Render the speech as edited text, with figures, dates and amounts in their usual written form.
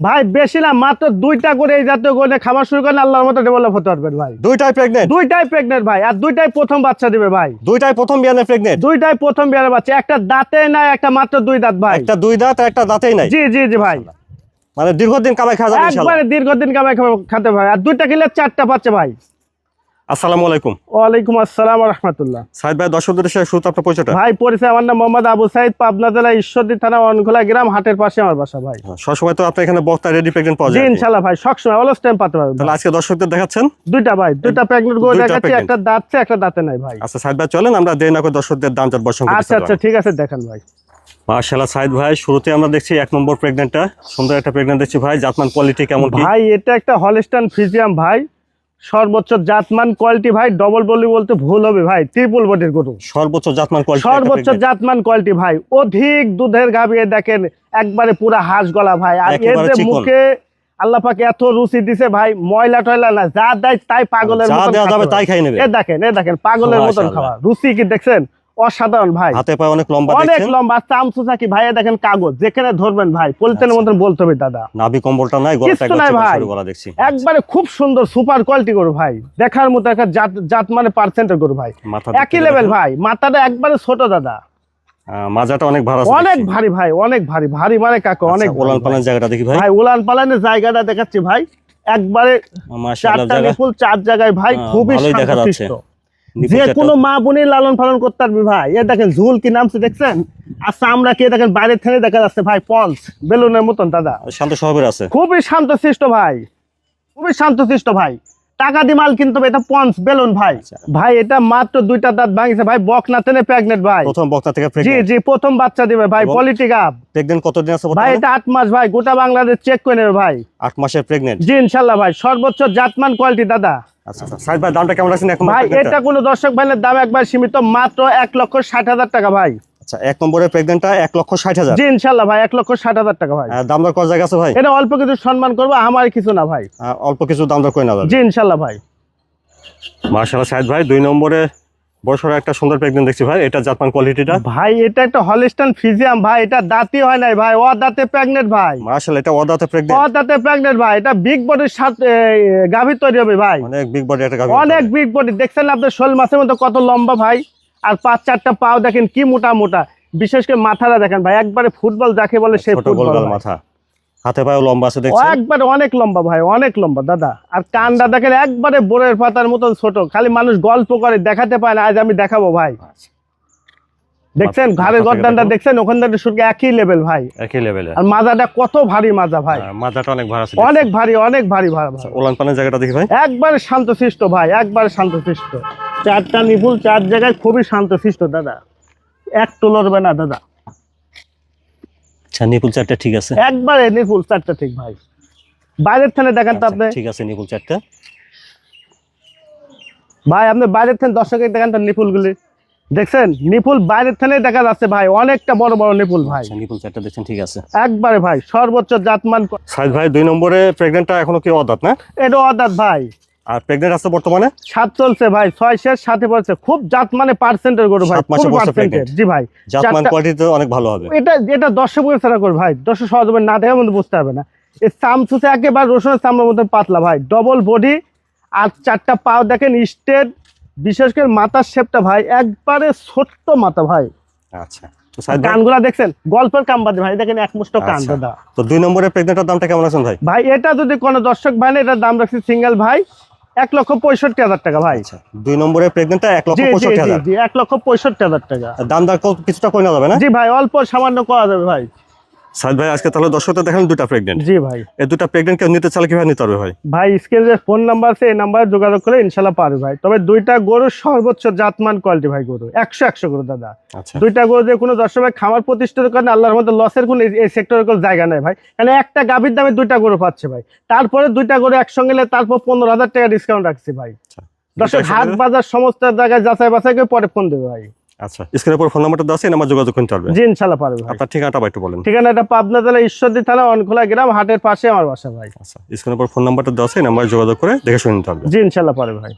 ভাই বেশি না, মাত্র 2টা করে এই জাতীয় করে খাবার শুরু করেন, আল্লাহর মতো ডেভেলপ হতে পারবেন ভাই। দুইটাই প্রেগনেন্ট ভাই, আর 2টাই প্রথম বাচ্চা দিবে ভাই। দুইটাই প্রথম বিয়ানের প্রেগনেন্ট। 2টাই প্রথম বিয়ানের বাচ্চা, একটা দাঁতে নাই, একটা মাত্র 2 দাঁত ভাই। একটা 2 দাঁত আর একটা দাঁতেই নাই। জি জি জি ভাই, মানে দীর্ঘদিন কামাই খাওয়া যাবে ইনশাআল্লাহ। একবারে দীর্ঘদিন কামাই খাতে ভাই। আর 2টা কিনলে 4টা পাচ্ছে ভাই। আসসালামু আলাইকুম। ওয়ালাইকুম আসসালাম ওয়া রাহমাতুল্লাহ। সাইদ ভাই, দর্শকদের সাথে শুরুতে আপনার পরিচয়টা। ভাই পরিচয়, আমার নাম মোহাম্মদ আবু সাইদ, পাবনা জেলা ঈশ্বরদী থানা অনখোলা গ্রাম, হাটের পাশে আমার বাসা ভাই। সবসময় তো আপনি এখানে বক্তা রেডি প্রেগনেন্ট পাওয়া জি যায় ইনশাআল্লাহ ভাই, সবসময় অলস টাইম পাতে পারবেন। তাহলে আজকে দর্শকদের দেখাচ্ছেন 2টা ভাই, 2টা প্রেগনেন্ট গরু দুইটা দেখাচ্ছি, pregnant। একটা দাঁতছে একটা দাঁতে নাই ভাই। আচ্ছা সাইদ ভাই, চলেন আমরা দেরি না করে দর্শকদের দাম চার বর্ষণ আচ্ছা আচ্ছা ঠিক আছে, দেখেন ভাই। মাশাআল্লাহ সাইদ ভাই, শুরুতে আমরা দেখছি 1 নম্বর প্রেগনেন্টটা, সুন্দর একটা প্রেগনেন্ট দেখছি ভাই। জাতমান কোয়ালিটি কেমন কি ভাই? এটা একটা হলস্টাইন ফ্রিজিয়াম ভাই, সর্বোচ্চ জাতমান কোয়ালিটি ভাই। ডবল বলি বলতে ভুল হবে ভাই, ট্রিপল বডির গরু। সর্বোচ্চ জাতমান কোয়ালিটি, সর্বোচ্চ জাতমান কোয়ালিটি ভাই। অধিক দুধের গাভী, দেখেন একবারে পুরো হাঁস গলা ভাই। আর এর একেবারে যে চিকন। মুখে আল্লাহ পাকে এত রুচি দিছে ভাই, ময়লা টয়লা না, যা দেয় তাই পাগলের যা মতন দেওয়া যাবে খাবে তাই ভাই। খাই নেবে। এ দেখেন পাগলের মতন মাশাআল্লাহ। খাওয়া, রুচি কি দেখছেন? অসাধারণ ভাই, হাতে পায়ে অনেক লম্বা অনেক দেখছেন। লম্বা চামচুচা কি ভাই। দেখেন কাগজ, যেখানে ধরবেন ভাই পলিথিনের মতন বলতে হবে দাদা। নাভি কম্বলটা নাই, গলাটা কিচ্ছু একদম নাই চিকন ভাই, সরু গলা দেখছি। একবারে খুব সুন্দর সুপার কোয়ালিটি গরু ভাই, দেখার মতো একটা জাত মানে পার্সেন্টের গরু ভাই। মাথা একই লেভেল ভাই, মাথাটা একবারে ছোট দাদা, মাজাটা অনেক ভালো আছে, অনেক ভারী ভাই, অনেক ভারী। ভারী মানে কাকে অনেক ওলান পালান জায়গাটা দেখি ভাই। ভাই। উলান পালানের জায়গাটা দেখাচ্ছি ভাই, একবারে মাশাআল্লাহ 4টা জায়গা নিপুল 4 জায়গায় ভাই, খুবই ভালোই দেখা যাচ্ছে। শান্তশিষ্ট। নিপুল যে চারটা। কোনো মা বোনের লালন পালন করতে পারবে ভাই। এ দেখেন ঝুল কি নামছে দেখছেন, আর চামড়া কি দেখেন বাইরে থেকে দেখা যাচ্ছে ভাই, পলস বেলুনের মতন দাদা। শান্ত স্বভাবের আছে। খুবই শান্তশিষ্ট ভাই, খুবই শান্তশিষ্ট ভাই। টাকা দিয়ে মাল কিনতে হবে, এটা পঞ্চ বেলুন ভাই। ভাই এটা মাত্র 2টা দাঁত ভাঙছে ভাই, বক না তেনে প্রেগনেন্ট ভাই। প্রথম বক্তা থেকে জি প্রেগনেন্ট। জি প্রথম বাচ্চা দিবে ভাই, এবং পলিটিক আপ প্রেগনেন্ট কতদিন আছে ভাই। বর্তমানে? এটা 8 মাস ভাই, গোটা বাংলাদেশ চেক করে নেবে ভাই। 8 মাসের প্রেগনেন্ট। জি ইনশাআল্লাহ ভাই, সর্বোচ্চ জাতমান কোয়ালিটি দাদা। আচ্ছা আচ্ছা সাইদ ভাই, দামটা কেমন রাখছেন এখন? ভাই এটা কোনো দর্শক ভাইয়ের দাম একবার সীমিত, মাত্র 1,60,000 টাকা ভাই। আচ্ছা, 1 নম্বরের প্রেগনেন্টটা 1,60,000। জি ইনশাআল্লাহ ভাই, 1,60,000 টাকা ভাই। দাম দর কত জায়গা আছে ভাই? এটা অল্প কিছু সম্মান করবো, আমার কিছু না ভাই। অল্প কিছু দাম দর করে না যাবে। জি ইনশাআল্লাহ ভাই। মাশাআল্লাহ সাইদ ভাই, 2 নম্বরে বড়সড় একটা সুন্দর প্রেগনেন্ট দেখছি ভাই। এটা জাতমান কোয়ালিটিটা ভাই এটা একটা হলস্টাইন ফ্রিজিয়াম ভাই, এটা দাঁতি হয় নাই ভাই, ও দাঁতে প্রেগনেন্ট ভাই। মাশাআল্লাহ, এটা ওদাতে প্রেগনেন্ট। ও দাঁতে প্রেগনেন্ট ভাই। এটা বিগ বডির সাথে গাভী তৈরি হবে ভাই, অনেক বিগ বডি একটা গাভী। অনেক বিগ বডি। দেখছেন আপনার শোল মাছের মতো কত লম্বা ভাই, আর 5-4টা পাও দেখেন কি মোটা মোটা। বিশেষ করে মাথাটা দেখেন ভাই, একবারে ফুটবল যাকে বলে সেই ছোট ফুটবল গোলগাল ভাই। মাথা, হাতে পায়ে লম্বা আছে ও দেখছেন। একবারে অনেক লম্বা ভাই, অনেক লম্বা দাদা। আর কানটা দেখেন একবারে বোরের পাতার মতন ছোট, খালি মানুষ গল্প করে দেখাতে পায় না, আজ আমি দেখাবো ভাই। দেখছেন ঘাড়ের গর্দানটা দেখছেন, ওখান থেকে শুরু একই লেভেল ভাই। একই লেভেলে। আর মাজাটা কত ভারী মাজা ভাই, মাথাটা অনেক ভালো আছে, অনেক ভারী, অনেক ভারী ভাই। ওলান পালান জায়গাটা দেখি ভাই। একবারে শান্তশিষ্ট ভাই, একবারে শান্তশিষ্ট। 4টা নিপুল 4 জায়গায়, খুবই শান্তশিষ্ট দাদা, একটু লড়বে না দাদা। আচ্ছা, নিপুল চারটা ঠিক আছে, একবারে নিপুল 4টা ঠিক ভাই। বাইরের থেকে দেখেন তো আপনি ঠিক আছে নিপুল চারটা ভাই, আপনি বাইরের থেকে দর্শকের দেখেন তো নিপুল গুলি দেখছেন, নিপুল বাইরের থেকে দেখা যাচ্ছে ভাই, অনেকটা বড় বড় নিপুল ভাই। আচ্ছা, নিপুল চারটা দেখছেন ঠিক আছে। একবারে ভাই সর্বোচ্চ জাতমান। সাইদ ভাই, 2 নম্বরে প্রেগনেন্টটা এখনো কি অদাত না? এটা অদাত ভাই, আর প্রেগনেন্ট আছে বর্তমানে 7 চলছে ভাই, 6 শেষ 7 পড়ছে। খুব জাত মানে পার্সেন্টের গরু ভাই, 7 মাসে খুব বসে পার্সেন্টের। pregnant। জি ভাই, জাতমান 4টা কোয়ালিটি অনেক ভালো হবে। এটা দর্শক ছাড়া করে ভাই, দর্শক সহজে না দেখে মধ্যে বুঝতে পারবে না। এই চামচুসে একেবারে রসুনের চামড়ার মধ্যে পাতলা ভাই, ডবল বডি। আর 4টা পাও দেখেন স্ট্রেট, বিশেষ করে মাথার শেপটা ভাই একবারে ছোট্ট মাথা ভাই। আচ্ছা, তো সাইদ ভাই, কানগুলা দেখছেন গল্পের কাম বাদে ভাই, দেখেন এক মুষ্ট কান আচ্ছা, দাদা। তো 2 নম্বরের প্রেগনেন্টের দামটা কেমন আছেন ভাই? ভাই এটা যদি কোনো দর্শক ভাই না, এটার দাম রাখছি সিঙ্গেল ভাই 1,65,000 টাকা ভাই। আচ্ছা, 2 নম্বরের প্রেগনেন্টটা জি জি জি 1,65,000। জি 1,65,000 টাকা। দাম দর কিছুটা করে না যাবে না? জি ভাই, অল্প সামান্য করা যাবে ভাই। সাইদ ভাই, আজকে তাহলে দর্শকদের দেখেন 2টা প্রেগনেন্ট। জি ভাই। এই 2টা প্রেগনেন্ট কেউ নিতে চাইলে কিভাবে নিতে পারবে ভাই? ভাই স্ক্রিনে যে ফোন নাম্বার আছে, এই নাম্বারে যোগাযোগ করে ইনশাল্লাহ পারবে ভাই। তবে 2টা গরু সর্বোচ্চ জাতমান কোয়ালিটি ভাই, গরু 100 গরু দাদা। আচ্ছা, 2টা গরু যে কোনো দর্শক ভাই খামার প্রতিষ্ঠিত করেন, আল্লাহর মধ্যে লসের কোনো এই সেক্টরের কোনো জায়গা নেই ভাই। কারণ একটা গাভীর দামে 2টা গরু পাচ্ছে ভাই। তারপরে 2টা গরু একসঙ্গে নিলে তারপর 15,000 টাকা ডিসকাউন্ট রাখছি ভাই। দর্শক হাট বাজার সমস্ত জায়গায় যাচাই বাছাই করে পরে ফোন দেবে ভাই। আচ্ছা, স্ক্রিনের উপর ফোন নাম্বারটা দেওয়া আছে, এই নাম্বার যোগাযোগ করতে পারবে। জি ইনশাল্লাহ পারবে ভাই। আপনার ঠিকানাটা ভাই একটু বলেন। ঠিকানা এটা পাবনা জেলা ঈশ্বরদী থানা অনখোলা গ্রাম, হাটের পাশে আমার বাসা ভাই। আচ্ছা, স্ক্রিনের উপর ফোন নাম্বারটা দেওয়া আছে, এই নাম্বারে যোগাযোগ করে দেখে শুনে নিতে পারবে। জি ইনশাল্লাহ পারবে ভাই।